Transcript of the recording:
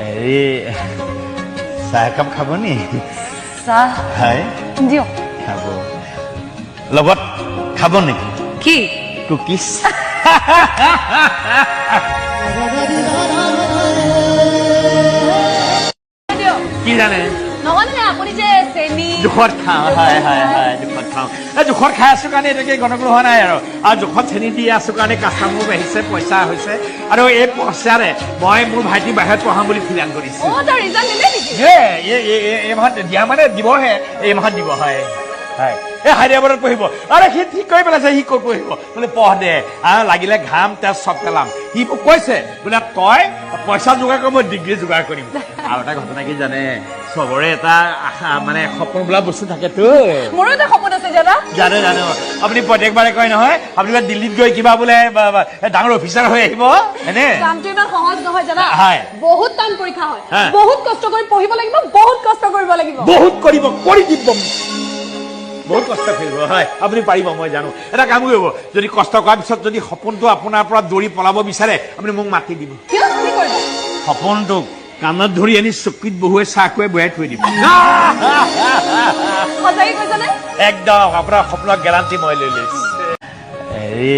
হেৰি চাহ একাপ খাব নি চাহ হয় দিয়ক খাব লগত খাব নেকি কি কুকিজ কি জানে নহ'লে আপুনি যে চেনি জোখত খাওঁ হয় হয় হয় জোখত খাওঁ জোখত খাই আছো কাৰণে এতিয়াকে গণগ্ৰহ হোৱা নাই আৰু জোখত চেনি দি আছো কাৰণে কাষ্টমাৰো বাঢ়িছে পইচা হৈছে আৰু এই পইচাৰে মই মোৰ ভাইটি বাহিৰত পঢ়াম বুলি থিৰাং কৰিছো তাৰ ৰিজাল্ট দিলে নেকি এই মাহত দিয়া মানে দিবহে এই মাহত দিব হয় হয় এই হায়দৰাবাদত পঢ়িব আৰে সি ঠিক কৰি পেলাইছে সি ক'ত পঢ়িব বোলে পঢ় দে আৰু লাগিলে ঘাম তেজ চব পেলাম সি মোক কৈছে বোলে তই পইচা যোগাৰ কৰি মই ডিগ্ৰী যোগাৰ কৰিম আৰু এটা ঘটনা কি জানে চবৰে এটা আশা মানে সপোন বোলা বস্তু থাকেতো মোৰো এটা সপোন আছে দাদা জানো জানো আপুনি প্ৰত্যেকবাৰে কয় নহয় আপুনি বোলে দিল্লীত গৈ কিবা বোলে ডাঙৰ অফিচাৰ হৈ আহিব হয়নে কামটো ইমান সহজ নহয় জানা হয় বহুত টান পৰীক্ষা হয় হা। বহুত কষ্ট কৰি পঢ়িব লাগিব বহুত কষ্ট কৰিব লাগিব বহুত কৰিব কৰি দিব বহুত কষ্ট কৰিব হয় আপুনি পাৰিব মই জানো এটা কাম কৰিব যদি কষ্ট কৰাৰ পিছত যদি সপোনটো আপোনাৰ পৰা দৌৰি পলাব বিচাৰে আপুনি মোক মাতি দিব কিয় কি কৰিব সপোনটোক কাণত ধৰি আনি চকীত বহুৱাই চাহ খুৱাই বহাই থৈ দিব সঁচাকে কৈছানে একদম আপোনাৰ সপোনৰ গেৰাণ্টি মই লৈ লৈছো হেৰি